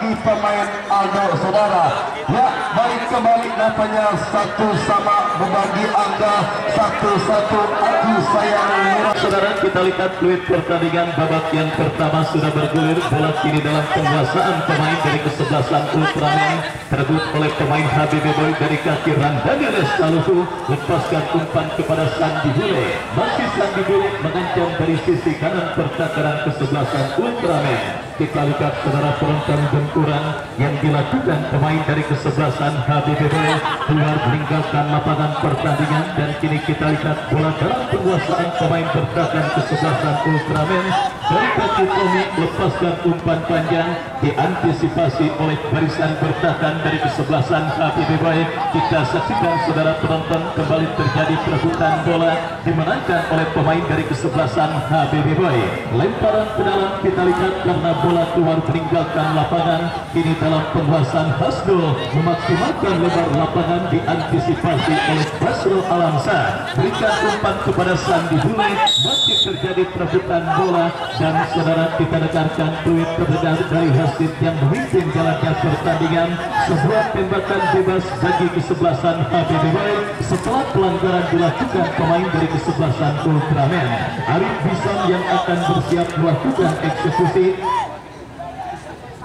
bagi pemain Aldo saudara. Ya, baik kembali namanya satu sama membagi angka 1-1. Aku sayang murah. Saudara, kita lihat fluid pertandingan babak yang pertama sudah bergulir. Bola kini dalam penguasaan pemain dari kesebelasan Ultraman, terebut oleh pemain Habibie Boy dari kaki Randani Lestaluhu, lepaskan umpan kepada Sandi Bule. Masih Sandi Bule mengancam dari sisi kanan pertahanan kesebelasan Ultraman. Kita lihat saudara, penonton benturan yang dilakukan pemain dari kesebelasan Habibie Boy keluar meninggalkan lapangan pertandingan, dan kini kita lihat bola dalam penguasaan pemain bertahan kesebelasan Ultraman dari kaki Tommy, lepaskan umpan panjang diantisipasi oleh barisan bertahan dari kesebelasan Habibie Boy. Kita saksikan saudara penonton, kembali terjadi perebutan bola dimenangkan oleh pemain dari kesebelasan Habibie Boy. Lemparan ke dalam kita lihat karena bola keluar meninggalkan lapangan. Ini dalam penguasaan Hasdul, memaksimalkan lebar lapangan diantisipasi oleh Basrul Alamsa. Berikan umpan kepada Sandi Bule, masih terjadi perebutan bola, dan saudara kita dengarkan fluid terdengar dari Hasid yang memimpin jalannya pertandingan. Sebuah tembakan bebas bagi kesebelasan Habibie Boy setelah pelanggaran dilakukan pemain dari kesebelasan Ultraman. Arif Bison yang akan bersiap melakukan eksekusi.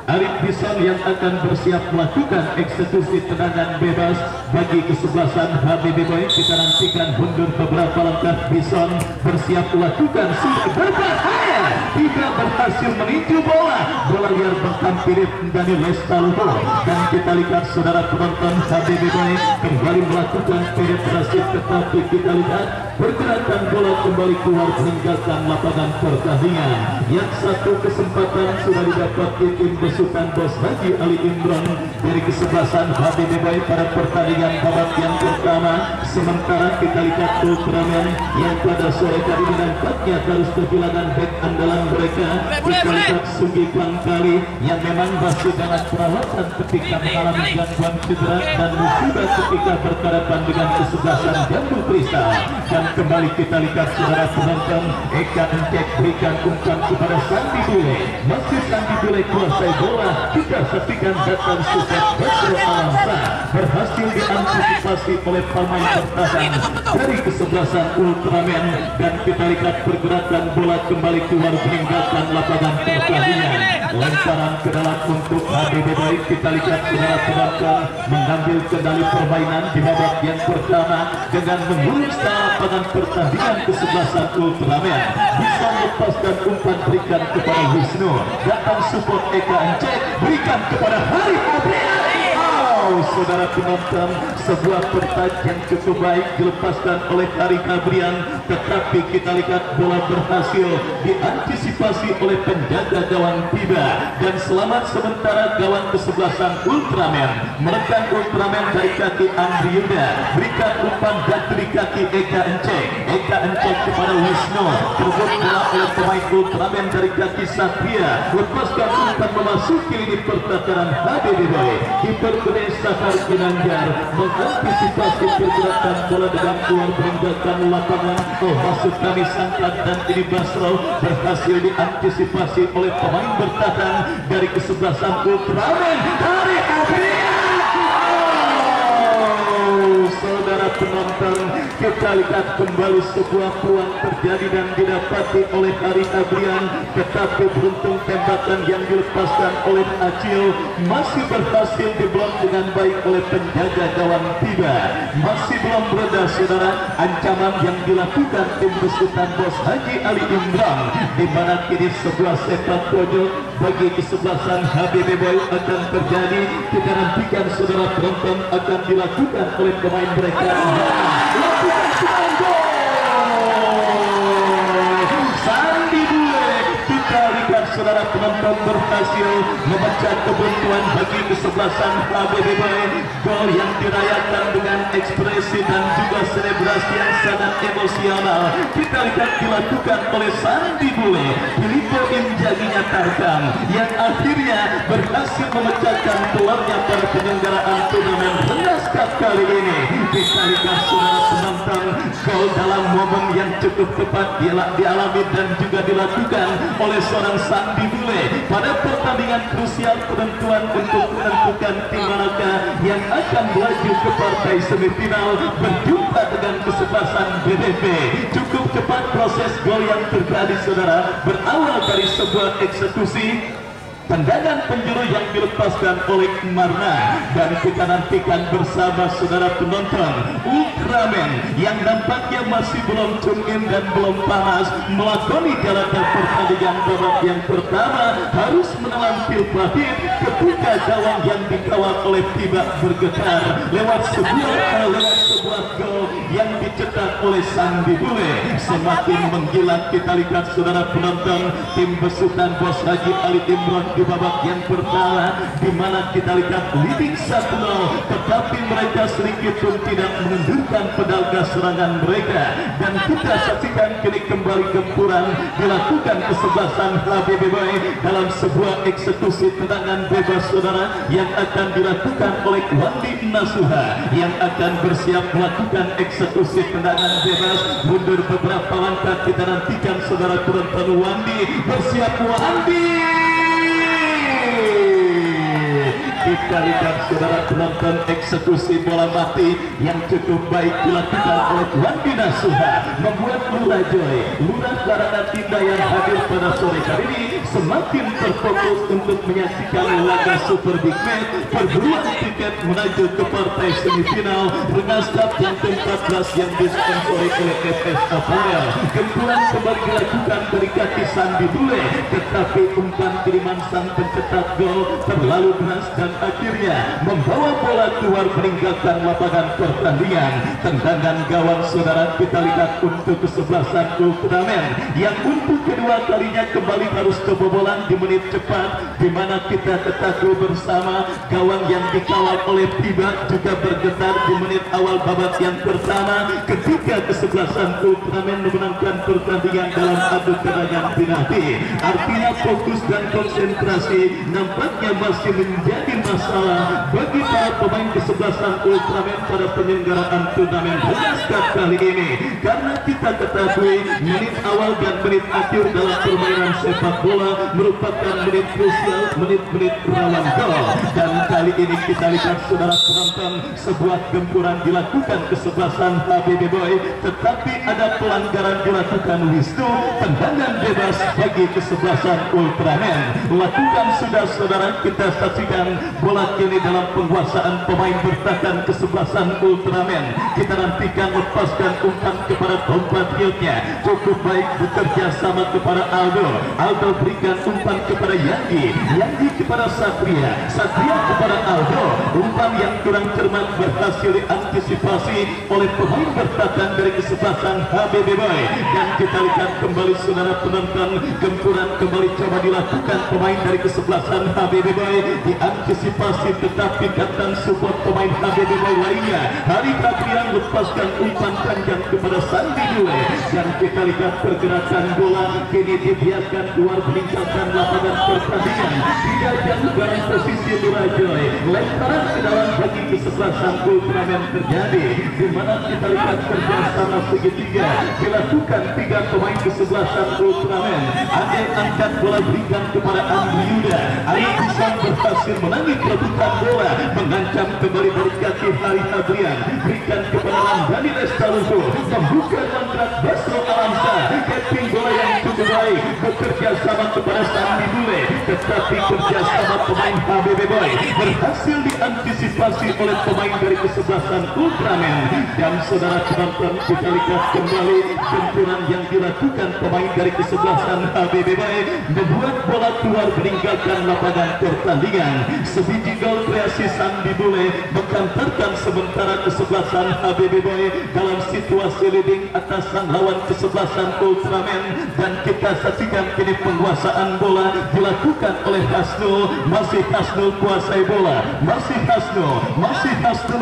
Arif Bison yang akan bersiap melakukan eksekusi tendangan bebas bagi kesebelasan Habibie Boy. Kita nantikan mundur beberapa langkah. Bison bersiap melakukan berbahaya, tidak berhasil meninju bola. Bola liar bertampilip dari Lestaluhu, dan kita lihat saudara penonton, Habibie Boy kembali melakukan penetrasi, tetapi kita lihat pergerakan bola kembali keluar meninggalkan lapangan pertandingan. Yang satu kesempatan sudah didapat di tim besutan Bos Haji Ali Imran dari kesebelasan Habibie Boy pada pertandingan babak yang pertama. Sementara kita lihat Ultraman yang pada sore tadi menampaknya harus kehilangan back andalan mereka. Kita lihat Sugi Pangkali yang memang masih dalam perawatan ketika mengalami gangguan cedera dan musibah ketika berhadapan dengan kesebelasan Jambu Kristal. Dan kembali kita lihat saudara penonton, Eka Encek berikan umpan kepada Sandi Bule. Masih Sandi Bule kuasai bola. Kita saksikan datang sukses Basro Alamsa berhasil diantisipasi oleh pemain bertahan dari kesebelasan Ultraman, dan kita lihat pergerakan bola kembali keluar meninggalkan lapangan pertandingan. Lemparan ke dalam untuk Habibie Boy. Kita lihat saudara penonton mengambil kendali permainan di babak yang pertama dengan mengurus lapangan pertandingan kesebelasan Ultraman. Bisa melepaskan umpan, berikan kepada Wisnu, datang support Eka Encek, berikan kepada Hari Abrian. Saudara penonton, sebuah pertandingan yang cukup baik dilepaskan oleh Hari Abrian, tetapi kita lihat bola berhasil diantisipasi oleh penjaga gawang Tiba, dan selamat sementara gawang kesebelasan Ultraman. Menekan Ultraman dari kaki Andri Yuda, berikan umpan dari kaki Eka Encek. Eka Encek kepada Wisnu, terbut bola oleh pemain Ultraman dari kaki Satria, lepaskan umpan memasuki lini pertahanan Habibie Boy. Kiper Safar Ginanjar mengantisipasi pergerakan bola dengan keluar meninggalkan lapangan. Masuk kami sangkan, dan ini Basro berhasil diantisipasi oleh pemain bertahan dari kesebelasan Ultraman. Hari Abrian. Saudara penonton, kita lihat kembali sebuah peluang terjadi dan didapati oleh Hari Abrian, tetapi beruntung tembakan yang dilepaskan oleh Acil masih berhasil diblok dengan baik oleh penjaga gawang Tiba. Masih belum bereda saudara ancaman yang dilakukan tim besutan Bos Haji Ali Imran, di mana kini sebuah sepak pojok bagi kesebelasan Habibie Boy akan terjadi. Kita nantikan saudara penonton akan dilakukan oleh pemain mereka. Sandi Bule, kita lihat saudara penonton berhasil memecah kebuntuan bagi kesebelasan Habibie Boy. Gol yang dirayakan dengan ekspresi dan juga selebrasi yang sangat emosional. Kita lihat dilakukan oleh Sandi Bule. Filippo Injaginya Tarkam yang akhirnya berhasil memecahkan telurnya pada penyelenggaraan turnamen Rengas Cup kali ini. Kita lihat saudara penonton, gol dalam momen yang cukup tepat dialami dan juga dilakukan oleh seorang Sandi Bule pada pertandingan krusial penentuan untuk menentukan tim manakah yang akan melaju ke partai semifinal berjumpa dengan kesebelasan BBB. Cukup cepat proses gol yang terjadi saudara, berawal dari sebuah eksekusi tendangan penjuru yang dilepaskan oleh Marna, dan kita nantikan bersama saudara penonton Ultraman yang nampaknya masih belum tune in dan belum panas melakoni galakan pertandingan babak yang pertama harus menelan pil pahit ketika gawang yang dikawal oleh Tibak bergetar lewat sebuah gol yang dicetak oleh Sandi Bule. Semakin menggila kita lihat saudara penonton tim besutan Bos Haji Ali Imron di babak yang pertama, di mana kita lihat leading 1-0, tetapi mereka sedikit pun tidak menundukkan pedal gas serangan mereka, dan kita saksikan kini kembali gempuran dilakukan kesebelasan HBB Boy dalam sebuah eksekusi tendangan bebas saudara yang akan dilakukan oleh Wandi Nasuha yang akan bersiap melakukan eksekusi tendangan bebas. Mundur beberapa langkah, kita nantikan saudara penonton Wandi bersiap. Wandi kita lihat saudara penonton eksekusi bola mati yang cukup baik dilakukan oleh Wandi Nasuha membuat Lurah Joy, Lurah Larana Tinda yang hadir pada sore hari ini semakin terfokus untuk menyaksikan laga Super Big Match perburuan tiket menuju ke partai semifinal Rengas Cup yang ke-14 yang disponsori oleh FS Apparel. Gempuran kembali dilakukan dari kaki Sandi Bule, tetapi umpan kiriman sang pencetak gol terlalu deras dan akhirnya membawa bola keluar meninggalkan lapangan pertandingan. Tendangan gawang saudara kita lihat untuk kesebelasan Ultraman yang untuk kedua kalinya kembali harus kebobolan di menit cepat, di mana kita ketahui bersama gawang yang dikawal oleh Tibak juga bergetar di menit awal babak yang pertama ketika kesebelasan Ultraman memenangkan pertandingan dalam adu tendangan penalti. Artinya fokus dan konsentrasi nampaknya masih menjadi masalah bagi para pemain kesebelasan Ultraman pada penyelenggaraan turnamen Rengas Cup kali ini, karena kita ketahui menit awal dan menit akhir dalam permainan sepak bola merupakan menit krusial, menit-menit rawan gol, dan kali ini kita lihat saudara penonton sebuah gempuran dilakukan kesebelasan HBB Boy, tetapi ada pelanggaran dilakukan Wisnu. Tendangan bebas bagi kesebelasan Ultraman lakukan sudah saudara, kita saksikan bola kini dalam penguasaan pemain bertahan kesebelasan Ultraman. Kita nantikan lepaskan umpan kepada compatriotnya, cukup baik bekerja sama kepada Aldo berikan umpan kepada Yandi kepada Satria kepada Aldo. Umpan yang kurang cermat berhasil diantisipasi oleh pemain bertahan dari kesebelasan HBB Boy, dan kita lihat kembali saudara penonton gempuran kembali coba dilakukan pemain dari kesebelasan HBB Boy, diantisipasi tetapi datang support pemain HBB Boy lainnya. Hari Adrian lepaskan umpan panjang kepada Sandi Bule, dan kita lihat pergerakan bola kini dibiarkan keluar meninggalkan lapangan pertandingan. Tidak jauh dari posisi Lurah Joy, lemparan ke dalam bagi kesebelasan Ultraman terjadi, di mana kita lihat kerjasama segitiga dilakukan tiga pemain kesebelasan Ultraman. Ada angkat bola berikan kepada Andri Yuda, Ari Pisang berhasil menangis rebutan bola, mengancam kembali dari kaki Hari Adrian, berikan kepada Ramdhani Lestaluhu, membuka kontrak Basro Alamsa, catching bola yang cukup baik, bekerja sama kepada Sandi Bule, tetapi kerjasama pemain HBB Boy berhasil diantisipasi oleh pemain dari kesebelasan Ultraman. Dan saudara penonton kita lihat kembali benturan yang dilakukan pemain dari kesebelasan HBB Boy membuat bola keluar meninggalkan lapangan pertandingan. Sebiji gol kreasi Sandi Bule mengkantarkan sementara kesebelasan HBB Boy dalam situasi leading atas sang lawan kesebelasan Ultraman, dan kita saksikan kini penguasaan bola dilakukan oleh Hasnul. Masih Hasnul kuasai bola, masih Hasnul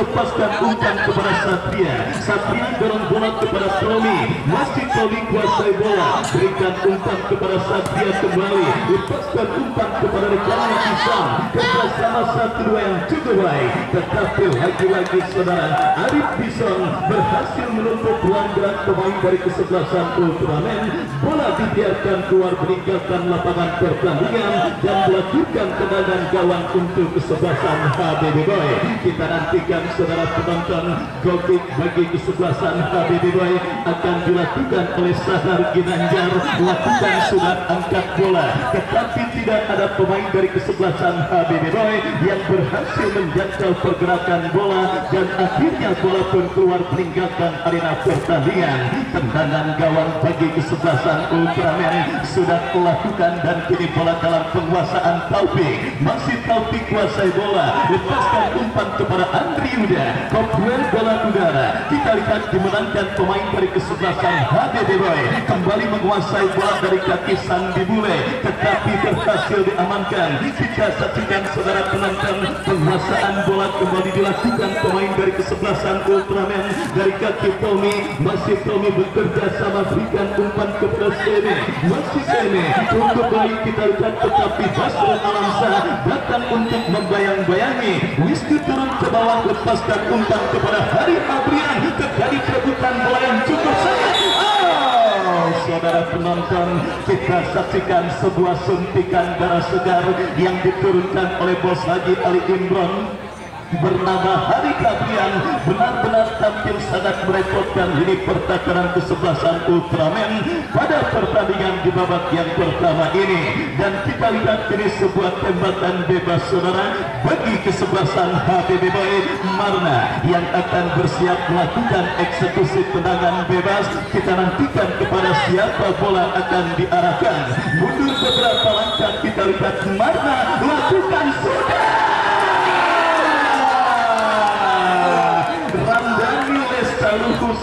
lepaskan umpan kepada Satria dorong bola kepada Promi, masih Tony kuasai bola, berikan umpan kepada Satria kembali, lepaskan umpan kepada rekannya Pisang, kerjasama 1-2 yang cukup baik, tetapi lagi-lagi saudara Arif Pisang berhasil menutup ruang gerak pemain dari kesebelasan Ultraman. Bola dibiarkan keluar meninggalkan lapangan pertandingan dan melakukan tendangan gawang untuk kesebelasan HBB Boy. Kita nantikan saudara penonton, goal kick bagi kesebelasan HBB Boy akan dilakukan oleh Sahar Ginanjar. Lakukan sudah angkat bola, tetapi tidak ada pemain dari kesebelasan HBB Boy yang berhasil menjangkau pergerakan bola dan akhirnya bola pun keluar meninggalkan arena pertandingan. Tendangan gawang bagi kesebelasan Ultraman sudah melakukan dan kini bola dalam penguasaan Taufik. Masih Taufik kuasai bola, lepaskan umpan kepada Andri Yuda, kopduel bola udara. Kita lihat dimenangkan pemain dari kesebelasan HBB Boy, kembali menguasai bola dari kaki Sandi Bule, tetapi berhasil diamankan. Kita saksikan saudara penonton, penguasaan bola kembali dilakukan pemain dari kesebelasan Ultraman dari kaki Tommy. Masih Tommy bekerja sama, berikan umpan kepada Sene, masih Sene untuk baik kita lihat, tetapi Basro Alamsa datang untuk membayang-bayangi. Wisnu turun ke bawah, lepaskan umpan kepada Hari Abrian, terjadi perebutan bola yang cukup sangat. Saudara penonton, kita saksikan sebuah suntikan darah segar yang diturunkan oleh Bos Haji Ali Imron bernama Hari Kabrian. Benar-benar tampil sangat merepotkan ini pertakaran kesebelasan Ultraman pada pertandingan di babak yang pertama ini. Dan kita lihat ini sebuah tembakan bebas saudara bagi kesebelasan HBB Boy. Marna yang akan bersiap melakukan eksekusi tendangan bebas. Kita nantikan kepada siapa bola akan diarahkan. Mundur beberapa langkah, kita lihat Marna lakukan sudah.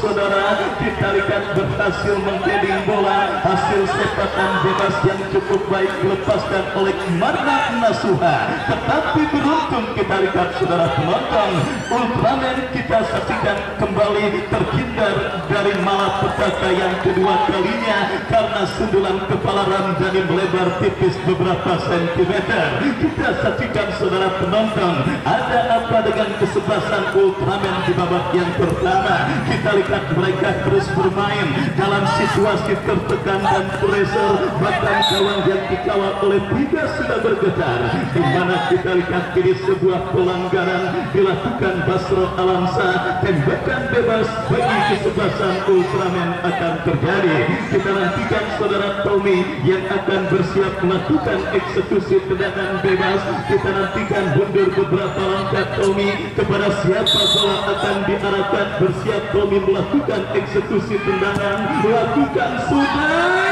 Saudara, kita lihat berhasil mengheading bola, hasil sepakan bebas yang cukup baik dilepaskan oleh Marna Nasuha. Tetapi beruntung kita lihat saudara penonton, Ultraman kita saksikan kembali terhindar dari malapetaka yang kedua kalinya karena sundulan kepala Ramdhani melebar tipis beberapa sentimeter. Kita saksikan saudara penonton, ada apa dengan kesebelasan Ultraman di babak yang pertama. Kita lihat mereka terus bermain dalam situasi tertekan dan pressure, bahkan gawang yang dikawal oleh tiga sudah bergetar, di mana kita lihat kini sebuah pelanggaran dilakukan Basro Alamsa. Tembakan bebas bagi kesebelasan Ultraman akan terjadi. Kita nantikan saudara Tommy yang akan bersiap melakukan eksekusi tendangan bebas. Kita nantikan mundur beberapa langkah Tommy, kepada siapa bola akan diarahkan. Bersiap Tommy melakukan eksekusi tendangan, lakukan sudah.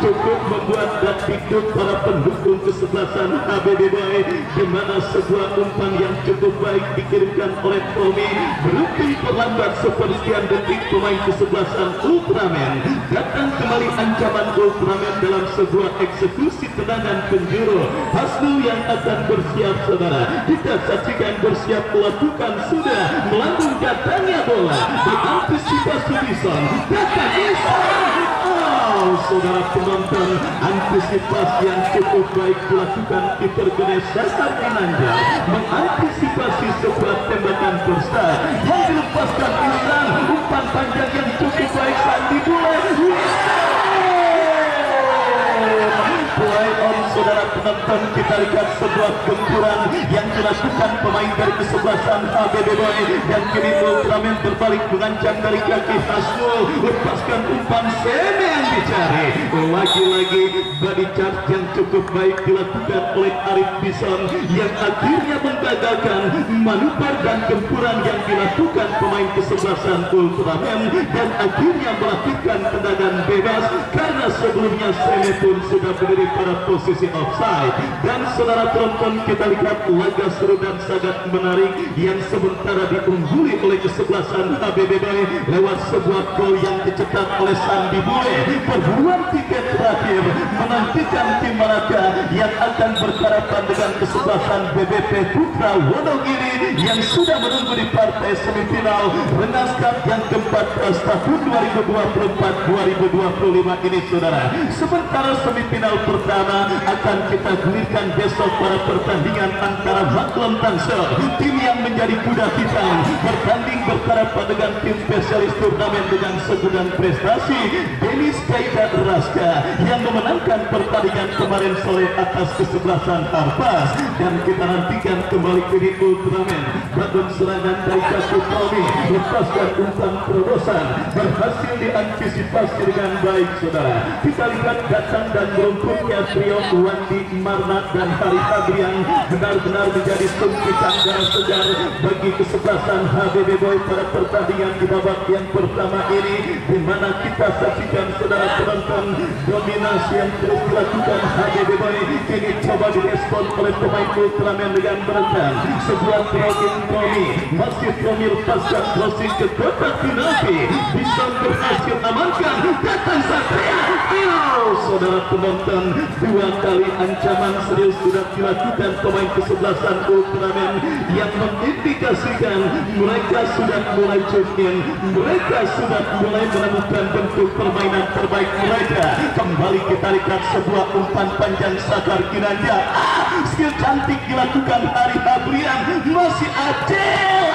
Cukup membuat dan hidup para pendukung kesebelasan HBB Boy, di mana sebuah umpan yang cukup baik dikirimkan oleh Tommy berhenti terlambat sepersekian detik. Pemain kesebelasan Ultraman datang kembali ancaman Ultraman dalam sebuah eksekusi tendangan penjuru. Hasnul yang akan bersiap saudara, kita saksikan bersiap melakukan sudah, melambung datangnya bola, diantisipasi Bison, datang Bison. Saudara penonton, antisipasi yang cukup baik dilakukan kiper gede Sahar Ginanjar, mengantisipasi sebuah tembakan first-time yang dilepaskan Islam. Umpan panjang yang cukup baik Sandi Bule. Play on saudara penonton, kita lihat sebuah gempuran yang dilakukan pemain dari kesebelasan HBB Boy, dan kini Ultraman berbalik mengancam dari kaki Hasnul, lepaskan umpan Sene yang dicari. Lagi-lagi body charge yang cukup baik dilakukan oleh Arif Bison yang akhirnya menggagalkan manuver dan gempuran yang dilakukan pemain kesebelasan Ultraman, dan akhirnya melakukan tendangan bebas karena sebelumnya Sene pun sudah berdiri pada posisi offside. Dan saudara penonton, kita lihat laga seru dan sangat menarik yang sementara diungguli oleh kesebelasan HBB Boy lewat sebuah gol yang dicetak oleh Sandi Bule. Perburuan tiket terakhir menantikan tim Malaka yang akan berhadapan dengan kesebelasan BBP Putra Wonogiri yang sudah menunggu di partai semifinal Rengas Cup yang ke-14 tahun 2024-2025 ini, saudara. Sementara semifinal pertama akan kita gulirkan besok pada pertandingan antara Maklum Tangsel, tim yang menjadi kuda hitam, bertanding berhadapan dengan tim spesialis turnamen dengan segudang prestasi Denis Kaida Raska yang memenangkan pertandingan kemarin sore atas kesebelasan Harpas. Dan kita nantikan kembali ini Ultraman badut serangan dari Kaki Tommy, lepaskan umpan terobosan, berhasil diantisipasi dengan baik, saudara. Kita lihat datang dan merumputnya trio Wandi Marna dan Hari Adrian benar-benar menjadi suntikan darah segar bagi kesebelasan HBB Boy pada pertandingan di babak yang pertama ini, di mana kita saksikan, saudara penonton, dominasi yang terus dilakukan HBB Boy kini coba direspon oleh pemain Ultraman dengan meredam sebuah crossing Tommy, masih Tommy lepaskan crossing ke kotak penalti, bisa berhasil amankan, datang Satria. Saudara penonton, dua kali ancaman serius sudah dilakukan pemain kesebelasan Ultraman yang mengindikasikan mereka sudah mulai jogging, mereka sudah mulai menemukan bentuk permainan terbaik mereka. Kembali kita lihat sebuah umpan panjang Sakar Kinanja, skill cantik dilakukan Hari Adrian, masih Acel,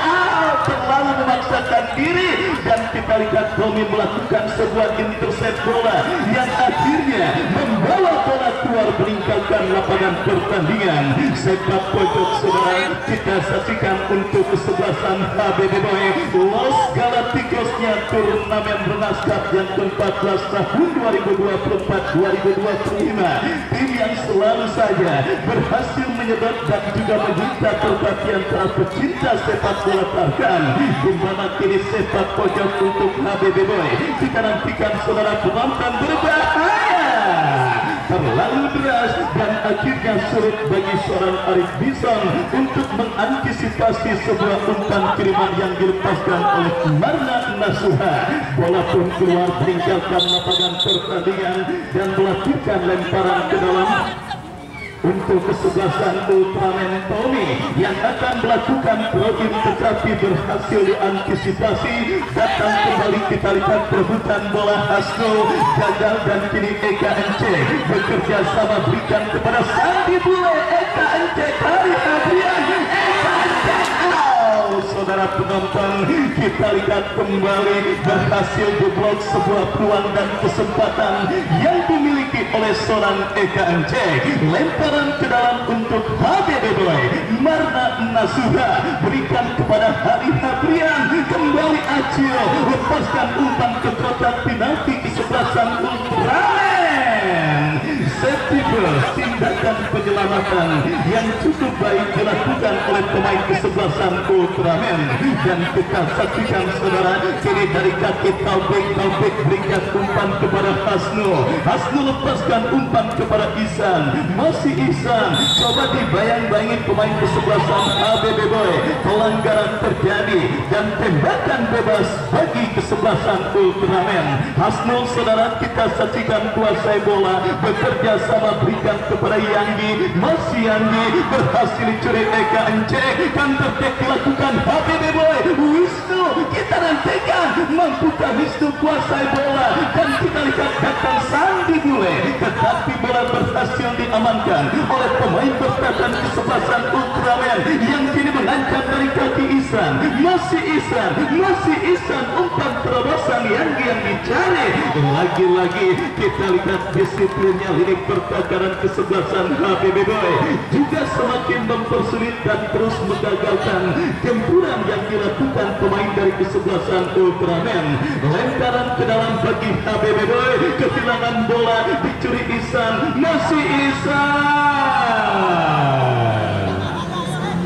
terlalu memaksakan diri, dan kita lihat Tommy melakukan sebuah intercept bola yang akhirnya membawa bola keluar meninggalkan lapangan pertandingan. Sepak pojok, saudara, kita saksikan untuk kesebelasan HBB Boy Los Galacticosnya turnamen Rengas Cup yang ke-14 tahun 2024-2025, tim yang selalu saja berhasil menyedot dan juga menyita perhatian para pecinta sepak bola Tarkan, di mana kini sepak pojok untuk HBB Boy kita nantikan, saudara penonton, berbahaya, terlalu deras, dan akhirnya sulit bagi seorang Arif Bison untuk mengantisipasi sebuah umpan kiriman yang dilepaskan oleh Marna Nasuha. Bola pun keluar meninggalkan lapangan pertandingan dan melakukan lemparan ke dalam untuk kesebelasan Ultraman Tommy yang akan melakukan throw-in, tetapi berhasil diantisipasi. Datang kembali kita lihat perebutan bola Hasno gagal, dan kini EKNC bekerja sama berikan kepada Sandi Bule. EKNC Hari Adrian, EKNC, saudara penonton, kita lihat kembali berhasil diblok sebuah peluang dan kesempatan yang dimiliki oleh seorang EKNC. Lemparan ke dalam untuk HBB Boy, Marna Nasuha berikan kepada Hari Adrian, kembali Acil lepaskan umpan ke kotak penalti kesebelasan Ultraman. Safety first, tindakan penyelamatan yang cukup baik dilakukan oleh pemain kesebelasan Ultraman, dan kita saksikan, saudara, kini dari kaki Taufik berikan umpan kepada Hasno lepaskan umpan kepada Ihsan, masih Ihsan, coba dibayang-bayangin pemain kesebelasan HBB Boy, pelanggaran terjadi dan tembakan bebas bagi kesebelasan Ultraman. Hasno, saudara, kita saksikan kuasai bola, bekerja sama berikan kepada Yanggi, masih Yanggi berhasil dicuri EKNC, counter attack dilakukan HBB Boy. Wisnu, kita nantikan mampukah Wisnu kuasai bola, dan kita lihat datang Sandi Bule, tetapi bola berhasil diamankan oleh pemain bertahan kesebelasan Ultraman yang kini mengancam dari kaki Ihsan, masih Ihsan, umpan terobosan yang dicari. Lagi-lagi kita lihat disiplinnya lini pertahanan kesebelasan HBB Boy juga semakin mempersulit dan terus menggagalkan gempuran yang dilakukan pemain dari kesebelasan Ultraman. Lemparan ke dalam bagi HBB Boy, kehilangan bola, dicuri Ihsan, masih Ihsan.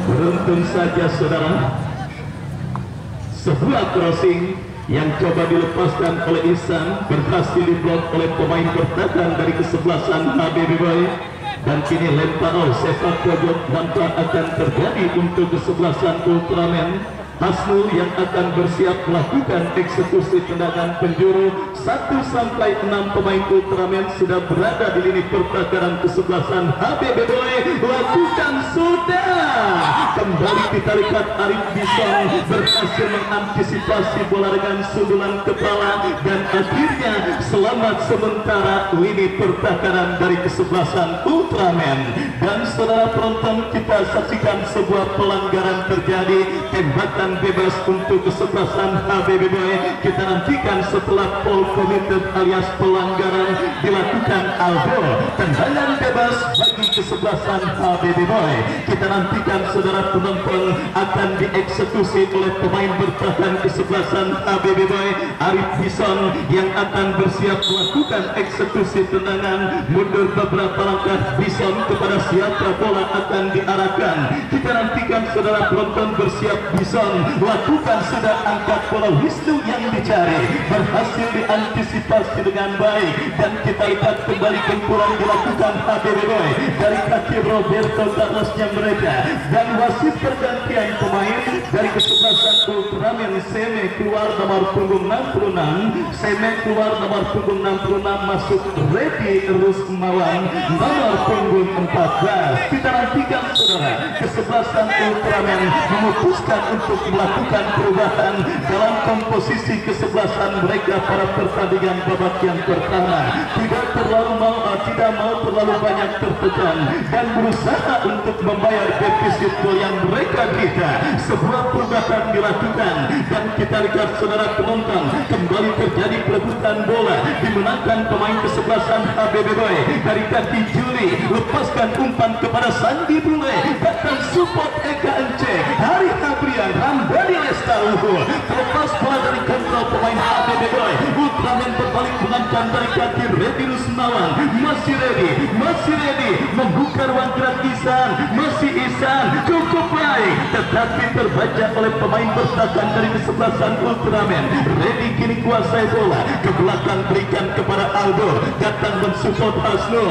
Beruntung saja, saudara, sebuah crossing yang coba dilepaskan oleh Ihsan berhasil diblok oleh pemain bertahan dari kesebelasan HBB Boy, dan kini lempar sepak pojok nampak akan terjadi untuk kesebelasan Ultraman. Hasnul yang akan bersiap melakukan eksekusi tendangan penjuru. 1 sampai 6 pemain Ultraman sudah berada di lini pertahanan kesebelasan HBB Boy. Lakukan sudah. Kembali kita lihat Arif Bison berhasil mengantisipasi bola dengan sundulan kepala dan akhirnya selamat sementara lini pertahanan dari kesebelasan Ultraman. Dan saudara penonton, kita saksikan sebuah pelanggaran terjadi, tembakan bebas untuk kesebelasan HBB Boy. Kita nantikan setelah foul committed alias pelanggaran dilakukan Aldo, tendangan bebas bagi kesebelasan HBB Boy. Kita nantikan saudara penonton akan dieksekusi oleh pemain bertahan kesebelasan HBB Boy Arif Bison yang akan bersiap melakukan eksekusi tendangan. Mundur beberapa langkah Bison kepada siapa bola akan diarahkan. Kita nantikan saudara penonton bersiap Bison lakukan sudah angkat bola. Wisnu yang dicari berhasil diantisipasi dengan baik dan kita lihat kembali kumpulan dilakukan HBB Boy dari kaki Roberto Carlosnya mereka dan wasit pergantian pemain dari kesebelasan Ultraman. Seme keluar nomor punggung 66, Seme keluar nomor punggung 66, masuk Redi Rusmawan nomor punggung 14. Kita nantikan saudara kesebelasan Ultraman memutuskan untuk melakukan perubahan dalam komposisi kesebelasan mereka pada pertandingan babak yang pertama. Tidak mau terlalu banyak tertekan dan berusaha untuk membayar defisit gol yang mereka derita. Sebuah perubahan dilakukan dan kita lihat saudara penonton kembali terjadi perebutan bola dimenangkan pemain kesebelasan HBB Boy dari kaki Juli. Lepaskan umpan kepada Sandi Bule, datang support Eka Ence, Hari Habrian, Ramdhani Lestaluhur, terlepas bola dari kontrol pemain HBB Boy. Ultraman berbalik mengancam dari kaki Redi Rusmawan, masih ready membuka ruang gerak Ihsan, masih Ihsan cukup baik tetapi terbaca oleh pemain bertahan dari kesebelasan Ultraman. Redi kini kuasai bola ke belakang, berikan kepada Aldo, datang mensupport Hasnul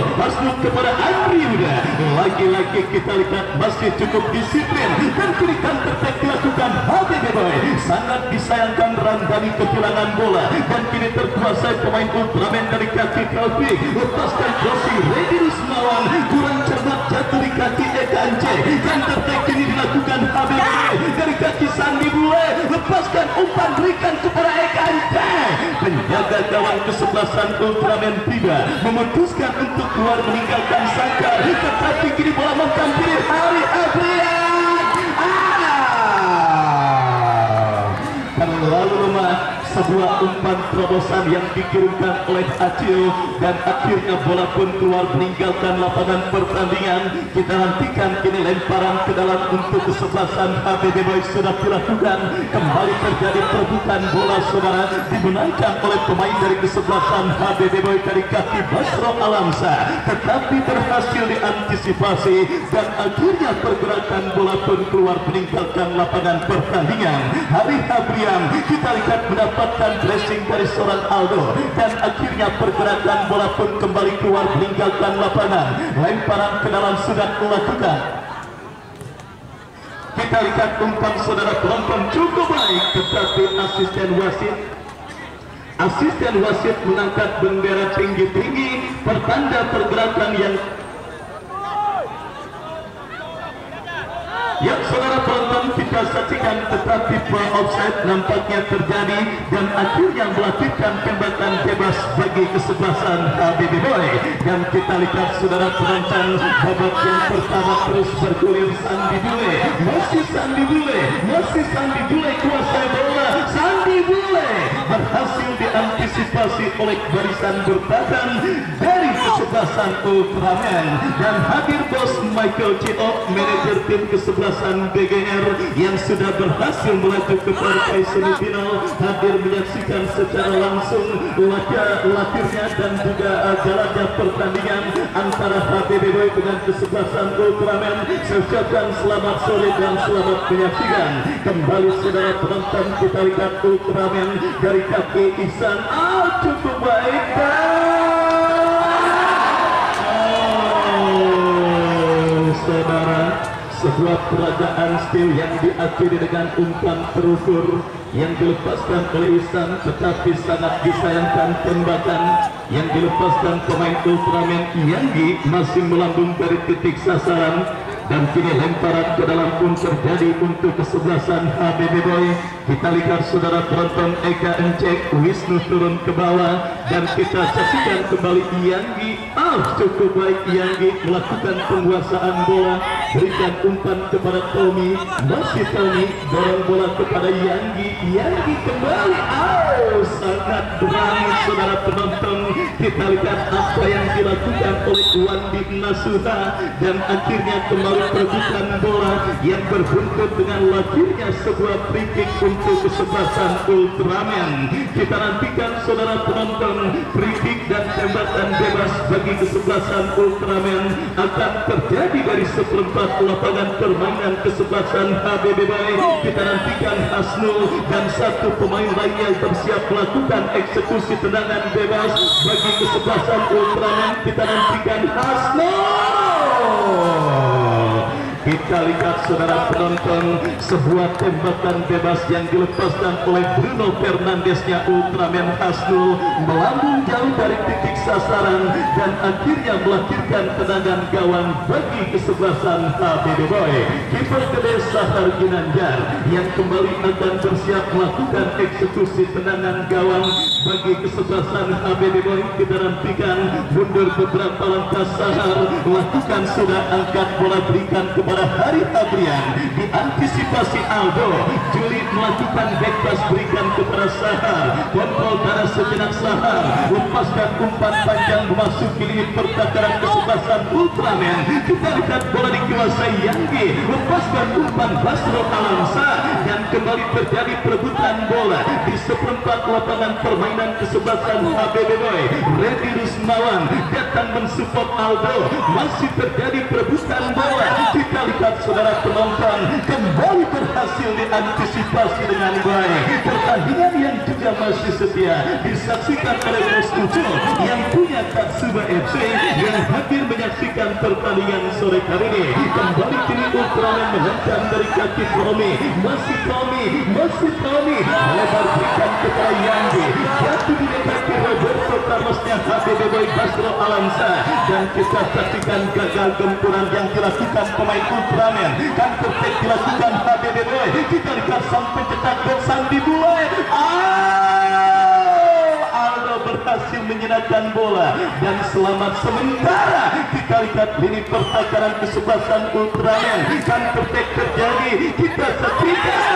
kepada Andri Yuda. Lagi-lagi kita lihat masih cukup disiplin dan kini counter attack dilakukan HBB Boy. Sangat disayangkan Ramdhani kehilangan bola dan kini terkuasai pemain Ultraman dari kaki Taufik. Lepaskan crossing Redi Rusmawan, kurang cermat jatuh di kaki Eka Ance. Counter attack kini dilakukan HBB Boy dari kaki Sandi Bule. Lepaskan umpan, berikan kepada Eka Ance. Penjaga gawang kesebelasan Ultraman tiba memutuskan untuk keluar meninggalkan sangkar, tetapi kini bola menghampiri Hari Adrian. Terlalu lemah sebuah umpan terobosan yang dikirimkan oleh Acil dan akhirnya bola pun keluar meninggalkan lapangan pertandingan. Kita nantikan kini lemparan ke dalam untuk kesebelasan HBB Boy sudah dilakukan. Kembali terjadi perebutan bola saudara, dimenangkan oleh pemain dari kesebelasan HBB Boy dari kaki Basro Alamsa, tetapi berhasil diantisipasi dan akhirnya pergerakan bola pun keluar meninggalkan lapangan pertandingan. Hari Habrian kita lihat mendapatkan dressing dari seorang Aldo dan akhirnya pergerakan bola pun kembali keluar meninggalkan lapangan. Lemparan ke dalam sudah dilakukan. Kita lihat umpan saudara penonton cukup baik, tetapi asisten wasit mengangkat bendera tinggi-tinggi pertanda pergerakan yang saudara penonton kita saksikan, tetapi offside nampaknya terjadi dan akhirnya melakukan tembakan bebas bagi kesebelasan HBB Boy. Dan kita lihat saudara penonton, babak yang pertama terus bergulir. Sandi Bule kuasai bola. Sandi Bule berhasil diantisipasi oleh barisan bertahan dari kesebelasan Ultraman dan hadir bos Michael Ciok, manajer tim kesebelasan BGR yang sudah berhasil melaju ke partai semifinal, hadir menyaksikan secara langsung lahirnya dan juga jalannya pertandingan antara HBB Boy dengan kesebelasan Ultraman. Saya ucapkan selamat sore dan selamat menyaksikan. Kembali saudara penonton, kita lihat Ultraman dari kaki Ihsan, cukup baik saudara Sebuah peragaan skill yang diakhiri dengan umpan terukur yang dilepaskan oleh Ihsan, tetapi sangat disayangkan tembakan yang dilepaskan pemain Ultraman Yanggi masih melambung dari titik sasaran. Dan kini lemparan ke dalam pun terjadi untuk kesebelasan HBB Boy. Kita lihat saudara penonton, Eka Encek, Wisnu turun ke bawah dan kita saksikan kembali Yanggi. Cukup baik Yanggi melakukan penguasaan bola, berikan umpan kepada Tommy, masih Tommy dorong bola kepada Yanggi. Yanggi kembali, sangat berani saudara penonton. Kita lihat apa yang dilakukan oleh Wandi Nasuha dan akhirnya kembali perebutan bola yang berbuntut dengan lahirnya sebuah free kick untuk kesebelasan Ultraman. Kita nantikan saudara penonton, free kick dan tembakan bebas bagi kesebelasan Ultraman akan terjadi dari seperempat lapangan permainan kesebelasan HBB Boy. Kita nantikan Hasnul dan satu pemain lainnya bersiap melakukan eksekusi tendangan bebas bagi kesebelasan Ultraman. Kita nantikan Hasnul. Kita lihat saudara penonton, sebuah tembakan bebas yang dilepaskan oleh Bruno Fernandesnya Ultraman Hasnul melambung jauh dari titik sasaran dan akhirnya melahirkan tendangan gawang bagi kesebelasan HBB Boy. Kiper kedua Sahar Ginanjar yang kembali akan bersiap melakukan eksekusi tendangan gawang bagi kesebelasan HBB Boy. Kita nantikan mundur beberapa langkah Sahar, lakukan sudah angkat bola, berikan kepada Hari Adrian, diantisipasi Aldo. Juli melakukan back pass, berikan kepada Sahar, kontrol darah sejenak Sahar, lepaskan umpan panjang memasuki lini pertahanan kesebelasan Ultraman. Kita lihat bola dikuasai Yanggi, lepaskan umpan Basro Alamsa dan kembali terjadi perebutan bola di seperempat lapangan permainan kesebelasan HBB Boy. Reddy Rusmawan datang mensupport Aldo, masih terjadi perebutan bola. Kita lihat saudara penonton, kembali berhasil diantisipasi dengan baik. Pertandingan yang juga masih setia disaksikan oleh Bos Ucul yang punya Katsuba FC yang hadir menyaksikan pertandingan sore kali ini. Kembali kini Ultraman mengancam dari kaki Tommy, masih Tommy, lebar berikan kepada Yanggi, jatuh di kaki Roberto Carlosnya HBB Boy Basro Alamsa dan kita saksikan gagal gempuran yang dilakukan pemain Ultraman. Counter attack dilakukan HBB Boy. Kita lihat sang pencetak gol Sandi Bule. Aldo berhasil menyenangkan bola dan selamat sementara. Kita lihat lini pertahanan kesebelasan Ultraman. Counter attack terjadi. Kita saksikan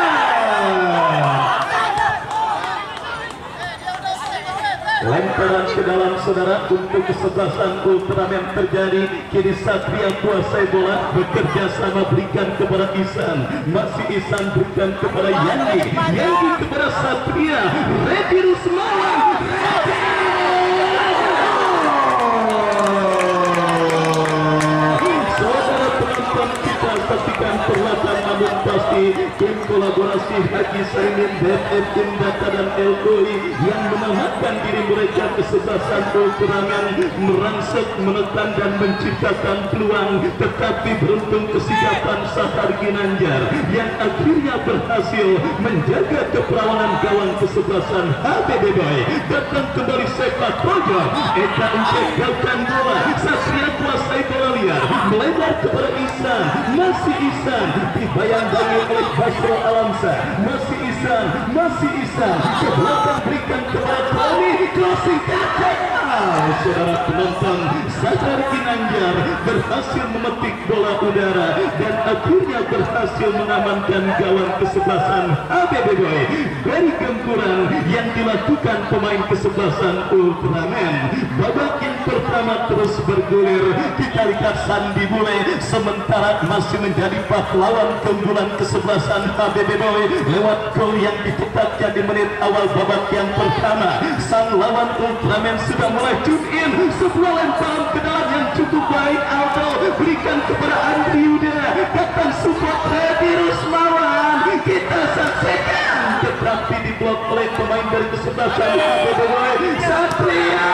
lemparan ke dalam saudara untuk kesebelasan Ultraman terjadi. Kini Satria kuasai bola, bekerja sama berikan kepada Ihsan, masih Ihsan berikan kepada Yanggi, Yanggi kepada Satria, Reddy Rusmawan, saudara penonton, kita saksikan perlahan namun pasti tim kolaborasi Haji Saimin, BFF, Tim Data dan LKI yang menamakan diri mereka kesebelasan Ultraman merangsek, menekan dan menciptakan peluang, tetapi beruntung kesigapan Sahar Ginanjar yang akhirnya berhasil menjaga keperawanan gawang kesebelasan HBB Boy. Datang kembali sepak pojok, Eka mencegalkan bola, Satria kuasai bola liar, melebar kepada Ihsan, masih Ihsan, dibayang-bayangi oleh Basro Alamsa, masih Ihsan, ke belakang berikan kepada Tommy, closing attack. Saudara penonton, Sahar Ginanjar berhasil memetik bola udara dan akhirnya berhasil mengamankan gawang kesebelasan HBB Boy dari gempuran yang dilakukan pemain kesebelasan Ultraman. Babak yang pertama terus bergulir. Kita lihat Sandi Bule sementara masih menjadi pahlawan keunggulan kesebelasan HBB Boy lewat gol yang dicetaknya di menit awal babak yang pertama. Sang lawan Ultraman sudah mulai tune in, sebuah lemparan ke dalam yang cukup baik. Aldo berikan kepada Andri Yuda, datang support Reddy Rusmawan. Kita saksikan, tetapi diblok oleh pemain dari kesebelasan HBB Boy, Satria.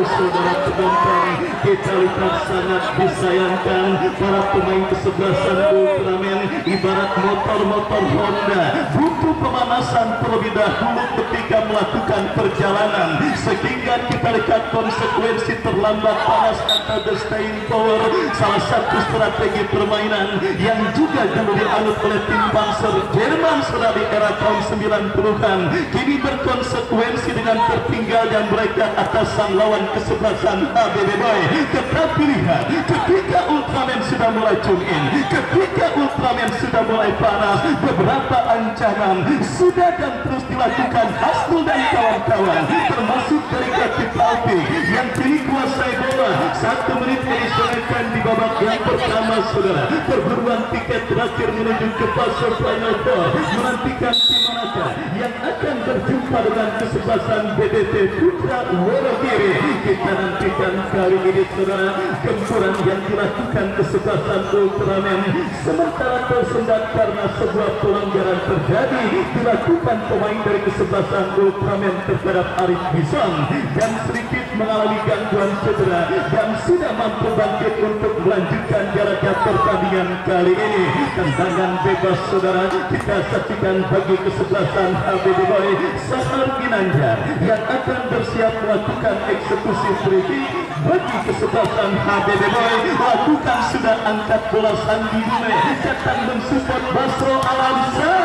saudara penonton, kita lihat sangat disayangkan para pemain kesebelasan Ultraman ibarat motor-motor Honda butuh pemanasan terlebih dahulu ketika melakukan perjalanan, sehingga kita lihat konsekuensi terlambat panas atau the staying power, salah satu strategi permainan yang juga dulu dianut oleh tim Panzer Jerman sudah di era tahun 90-an, kini berkonsekuensi dengan tertinggal dan mereka atas sang lawan kesebelasan HBB Boy. Tetapi lihat, ketika Ultraman sudah mulai tune in, ketika Ultraman sudah mulai panas, beberapa ancaman sudah dan terus dilakukan Hasnul dan kawan-kawan, termasuk dari Kaki Taufik yang kini kuasai bola. 1 menit diselesaikan di babak yang pertama, saudara. Perburuan tiket terakhir menuju ke fase Final Four, menantikan tim manakah yang akan berjumpa dengan kesebelasan BDT Putra Wonogiri. Kita nantikan kali ini, saudara, gempuran yang dilakukan kesebelasan Ultraman sementara tersendat karena sebuah pelanggaran terjadi dilakukan pemain dari kesebelasan Ultraman terhadap Arif Bison dan sedikit mengalami gangguan cedera dan sudah mampu bangkit untuk melanjutkan jalannya pertandingan kali ini. Tendangan bebas, saudara, kita saksikan bagi kesebelasan HBB Boy Sahar Ginanjar yang akan bersiap melakukan eksekusi free kick. Bagi kesebelasan HBB Boy lakukan sudah angkat bola Sandi Dume, datang mensupport Basro Alamsa,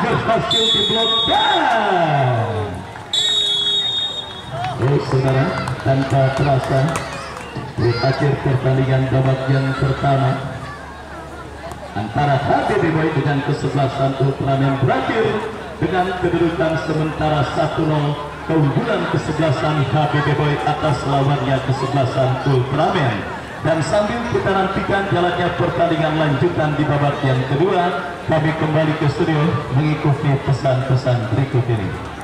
berhasil diblokkan. Saudara, tanpa terasa di akhir pertandingan babak yang pertama antara HBB Boy dengan kesebelasan Ultraman berakhir dengan kedudukan sementara 1-0 keunggulan kesebelasan HBB Boy atas lawannya kesebelasan Ultraman. Dan sambil kita nantikan jalannya pertandingan lanjutan di babak yang kedua, kami kembali ke studio mengikuti pesan-pesan berikut ini.